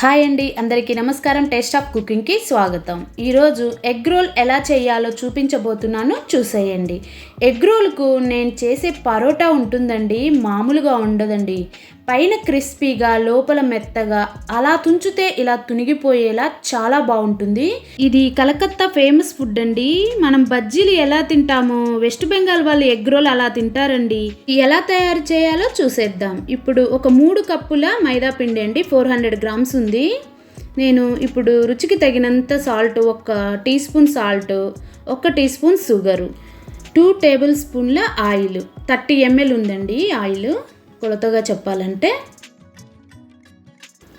Hi అండి, అందరికీ నమస్కారం. టేస్ట్ ఆఫ్ కుకింగ్కి స్వాగతం. ఈరోజు ఎగ్ రోల్ ఎలా చేయాలో చూపించబోతున్నాను, చూసేయండి. ఎగ్ రోల్కు నేను చేసే పరోటా ఉంటుందండి, మామూలుగా ఉండదండి. పైన క్రిస్పీగా, లోపల మెత్తగా, అలా తుంచితే ఇలా తునిగిపోయేలా చాలా బాగుంటుంది. ఇది కలకత్తా ఫేమస్ ఫుడ్ అండి. మనం బజ్జీలు ఎలా తింటామో వెస్ట్ బెంగాల్ వాళ్ళు ఎగ్ రోల్ అలా తింటారండి. ఎలా తయారు చేయాలో చూసేద్దాం. ఇప్పుడు ఒక 3 కప్పుల మైదా పిండి అండి, 400 గ్రామ్స్ ఉంది. నేను ఇప్పుడు రుచికి తగినంత salt, 1 teaspoon salt, 1 teaspoon sugar, 2 table స్పూన్ల ఆయిల్, 30 ml ఉందండి ఆయిల్. కొలతగా చెప్పాలంటే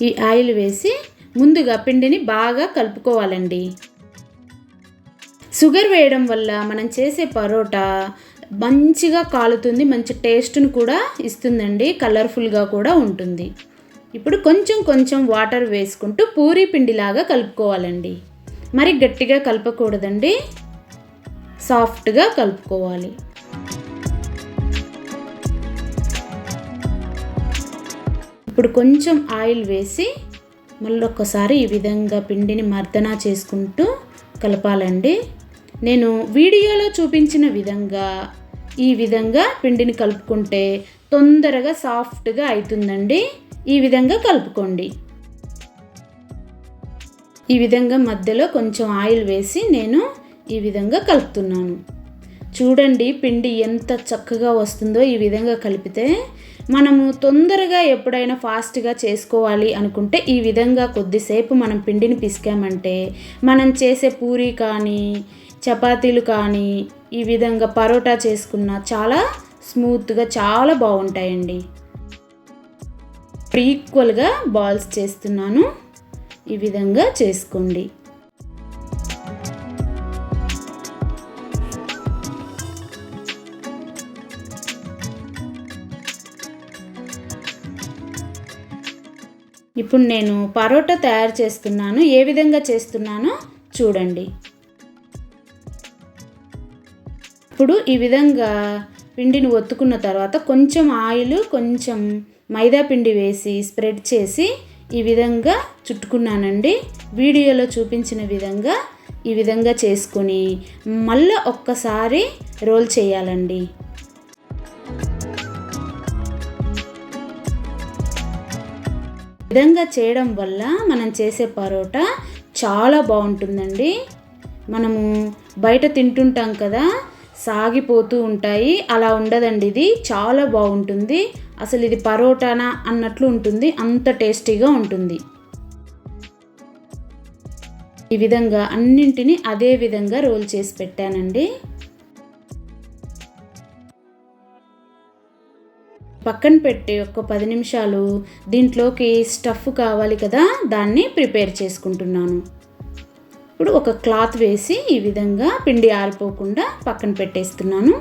ఈ ఆయిల్ వేసి ముందుగా పిండిని బాగా కలుపుకోవాలండి. షుగర్ వేయడం వల్ల మనం చేసే పరోటా మంచిగా కాలుతుంది, మంచి టేస్ట్ను కూడా ఇస్తుందండి, కలర్ఫుల్గా కూడా ఉంటుంది. ఇప్పుడు కొంచెం కొంచెం వాటర్ వేసుకుంటూ పూరీ పిండిలాగా కలుపుకోవాలండి. మరి గట్టిగా కలపకూడదండి, సాఫ్ట్గా కలుపుకోవాలి. ఇప్పుడు కొంచెం ఆయిల్ వేసి మళ్ళీ ఒక్కసారి ఈ విధంగా పిండిని మర్దన చేసుకుంటూ కలపాలండి. నేను వీడియోలో చూపించిన విధంగా ఈ విధంగా పిండిని కలుపుకుంటే తొందరగా సాఫ్ట్గా అవుతుందండి. ఈ విధంగా కలుపుకోండి. ఈ విధంగా మధ్యలో కొంచెం ఆయిల్ వేసి నేను ఈ విధంగా కలుపుతున్నాను. చూడండి పిండి ఎంత చక్కగా వస్తుందో. ఈ విధంగా కలిపితే మనము తొందరగా ఎప్పుడైనా ఫాస్ట్గా చేసుకోవాలి అనుకుంటే ఈ విధంగా కొద్దిసేపు మనం పిండిని పిసికామంటే మనం చేసే పూరీ కానీ, చపాతీలు కానీ, ఈ విధంగా పరోటా చేసుకున్న చాలా స్మూత్గా చాలా బాగుంటాయండి. ఈక్వల్గా బాల్స్ చేస్తున్నాను, ఈ విధంగా చేసుకోండి. ఇప్పుడు నేను పరోటా తయారు చేస్తున్నాను. ఏ విధంగా చేస్తున్నానో చూడండి. ఇప్పుడు ఈ విధంగా పిండిని ఒత్తుకున్న తర్వాత కొంచెం ఆయిల్, కొంచెం మైదా పిండి వేసి స్ప్రెడ్ చేసి ఈ విధంగా చుట్టుకున్నానండి. వీడియోలో చూపించిన విధంగా ఈ విధంగా చేసుకొని మళ్ళీ ఒక్కసారి రోల్ చేయాలండి. విధంగా చేయడం వల్ల మనం చేసే పరోటా చాలా బాగుంటుందండి. మనము బయట తింటుంటాం కదా, సాగిపోతూ ఉంటాయి, అలా ఉండదండి. ఇది చాలా బాగుంటుంది. అసలు ఇది పరోటానా అన్నట్లు ఉంటుంది, అంత టేస్టీగా ఉంటుంది. ఈ విధంగా అన్నింటినీ అదే విధంగా రోల్ చేసి పెట్టానండి. పక్కన పెట్టి ఒక 10 నిమిషాలు దీంట్లోకి స్టఫ్ కావాలి కదా, దాన్ని ప్రిపేర్ చేసుకుంటున్నాను. ఇప్పుడు ఒక క్లాత్ వేసి ఈ విధంగా పిండి ఆరిపోకుండా పక్కన పెట్టేస్తున్నాను.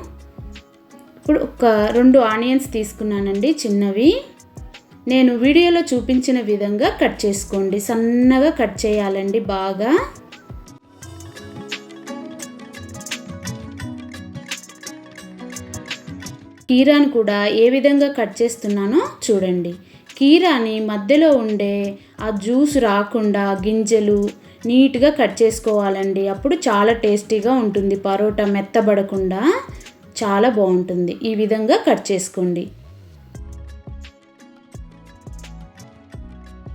ఇప్పుడు ఒక 2 ఆనియన్స్ తీసుకున్నానండి, చిన్నవి. నేను వీడియోలో చూపించిన విధంగా కట్ చేసుకోండి. సన్నగా కట్ చేయాలండి బాగా. కీరాని కూడా ఏ విధంగా కట్ చేస్తున్నానో చూడండి. కీరాని మధ్యలో ఉండే ఆ జ్యూస్ రాకుండా గింజలు నీట్గా కట్ చేసుకోవాలండి. అప్పుడు చాలా టేస్టీగా ఉంటుంది, పరోటా మెత్తబడకుండా చాలా బాగుంటుంది. ఈ విధంగా కట్ చేసుకోండి.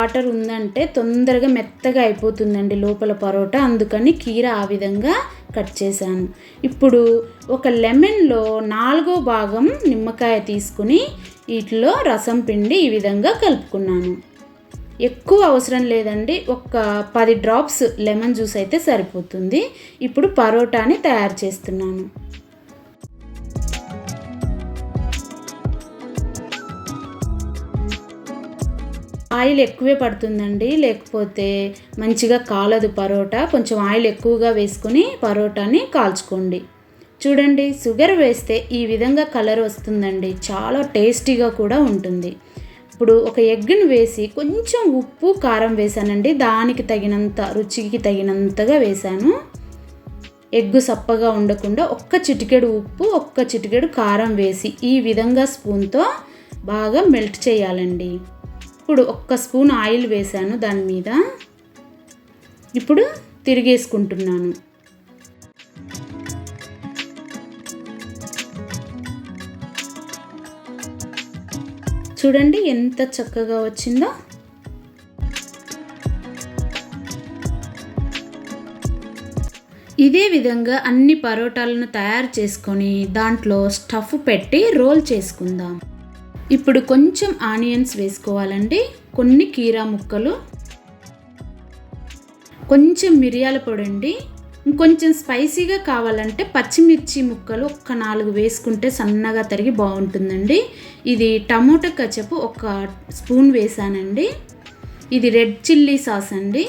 వాటర్ ఉందంటే తొందరగా మెత్తగా అయిపోతుందండి లోపల పరోటా, అందుకని కీర ఆ విధంగా కట్ చేశాను. ఇప్పుడు ఒక లెమన్లో 4వ భాగం నిమ్మకాయ తీసుకుని వీటిలో రసం పిండి ఈ విధంగా కలుపుకున్నాను. ఎక్కువ అవసరం లేదండి, ఒక 10 డ్రాప్స్ లెమన్ జ్యూస్ అయితే సరిపోతుంది. ఇప్పుడు పరోటాని తయారు చేస్తున్నాను. ఆయిల్ ఎక్కువే పడుతుందండి, లేకపోతే మంచిగా కాలదు పరోటా. కొంచెం ఆయిల్ ఎక్కువగా వేసుకొని పరోటాని కాల్చుకోండి. చూడండి, షుగర్ వేస్తే ఈ విధంగా కలర్ వస్తుందండి, చాలా టేస్టీగా కూడా ఉంటుంది. ఇప్పుడు ఒక ఎగ్ని వేసి కొంచెం ఉప్పు, కారం వేసానండి, దానికి తగినంత, రుచికి తగినంతగా వేసాను. ఎగ్గు సప్పగా ఉండకుండా 1 చిటికెడు ఉప్పు, 1 చిటికెడు కారం వేసి ఈ విధంగా స్పూన్తో బాగా మెల్ట్ చేయాలండి. ఇప్పుడు 1 స్పూన్ ఆయిల్ వేసాను దాని మీద. ఇప్పుడు తిరిగేసుకుంటున్నాను. చూడండి ఎంత చక్కగా వచ్చిందో. ఇదే విధంగా అన్ని పరోటాలను తయారు చేసుకొని దాంట్లో స్టఫ్ పెట్టి రోల్ చేసుకుందాం. ఇప్పుడు కొంచెం ఆనియన్స్ వేసుకోవాలండి, కొన్ని కీరా ముక్కలు, కొంచెం మిరియాల పొడి అండి. ఇంకొంచెం స్పైసీగా కావాలంటే పచ్చిమిర్చి ముక్కలు 4 వేసుకుంటే సన్నగా తరిగి బాగుంటుందండి. ఇది టమోటా కచపు 1 స్పూన్ వేసానండి. ఇది రెడ్ చిల్లీ సాస్ అండి.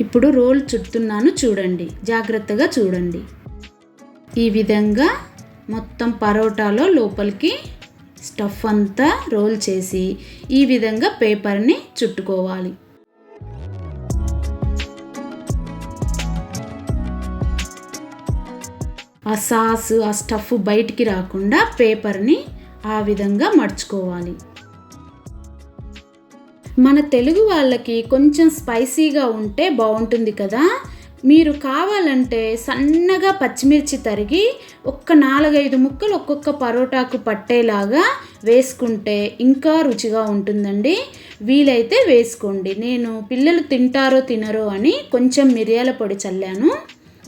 ఇప్పుడు రోల్ చుడుతున్నాను, చూడండి, జాగ్రత్తగా చూడండి. ఈ విధంగా మొత్తం పరోటాలో లోపలికి స్టఫ్ అంతా రోల్ చేసి ఈ విధంగా పేపర్ని చుట్టుకోవాలి. ఆ సాస్ ఆ స్టఫ్ బయటికి రాకుండా పేపర్ని ఆ విధంగా మడుచుకోవాలి. మన తెలుగు వాళ్ళకి కొంచెం స్పైసీగా ఉంటే బాగుంటుంది కదా. మీరు కావాలంటే సన్నగా పచ్చిమిర్చి తరిగి 4-5 ముక్కలు ఒక్కొక్క పరోటాకు పట్టేలాగా వేసుకుంటే ఇంకా రుచిగా ఉంటుందండి. వీలైతే వేసుకోండి. నేను పిల్లలు తింటారో తినరో అని కొంచెం మిరియాల పొడి చల్లాను.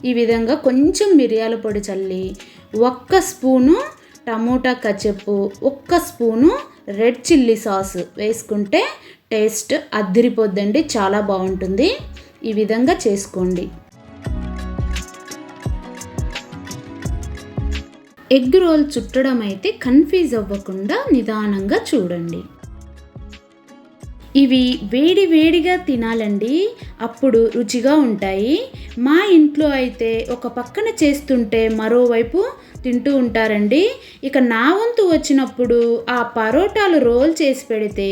ఈ విధంగా కొంచెం మిరియాల పొడి చల్లి 1 spoon tomato ketchup, 1 spoon red chilli sauce వేసుకుంటే టేస్ట్ అద్దిరిపోద్దండి, చాలా బాగుంటుంది. ఈ విధంగా చేసుకోండి. ఎగ్ రోల్ చుట్టడం అయితే కన్ఫ్యూజ్ అవ్వకుండా నిదానంగా చూడండి. ఇవి వేడి వేడిగా తినాలండి, అప్పుడు రుచిగా ఉంటాయి. మా ఇంట్లో అయితే ఒక పక్కన చేస్తుంటే మరోవైపు తింటూ ఉంటారండి. ఇక నా వంతు వచ్చినప్పుడు ఆ పరోటాలు రోల్ చేసి పెడితే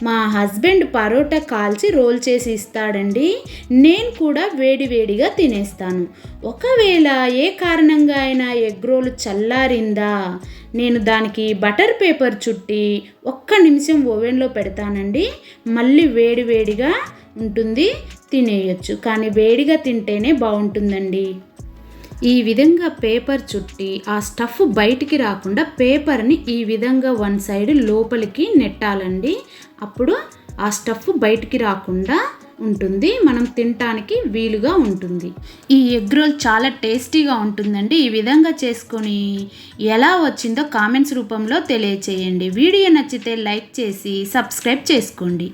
మా హస్బెండ్ పరోటా కాల్చి రోల్ చేసి ఇస్తాడండి. నేను కూడా వేడి వేడిగా తినేస్తాను. ఒకవేళ ఏ కారణంగా అయినా ఎగ్ రోల్ చల్లారిందా, నేను దానికి బటర్ పేపర్ చుట్టి 1 నిమిషం ఓవెన్లో పెడతానండి. మళ్ళీ వేడి వేడిగా ఉంటుంది, తినేయచ్చు. కానీ వేడిగా తింటేనే బాగుంటుందండి. ఈ విధంగా పేపర్ చుట్టి ఆ స్టఫ్ బయటికి రాకుండా పేపర్ని ఈ విధంగా 1 సైడ్ లోపలికి నెట్టాలండి. అప్పుడు ఆ స్టఫ్ బయటికి రాకుండా ఉంటుంది, మనం తినటానికి వీలుగా ఉంటుంది. ఈ ఎగ్ రోల్ చాలా టేస్టీగా ఉంటుందండి. ఈ విధంగా చేసుకొని ఎలా వచ్చిందో కామెంట్స్ రూపంలో తెలియచేయండి. వీడియో నచ్చితే లైక్ చేసి సబ్స్క్రైబ్ చేసుకోండి.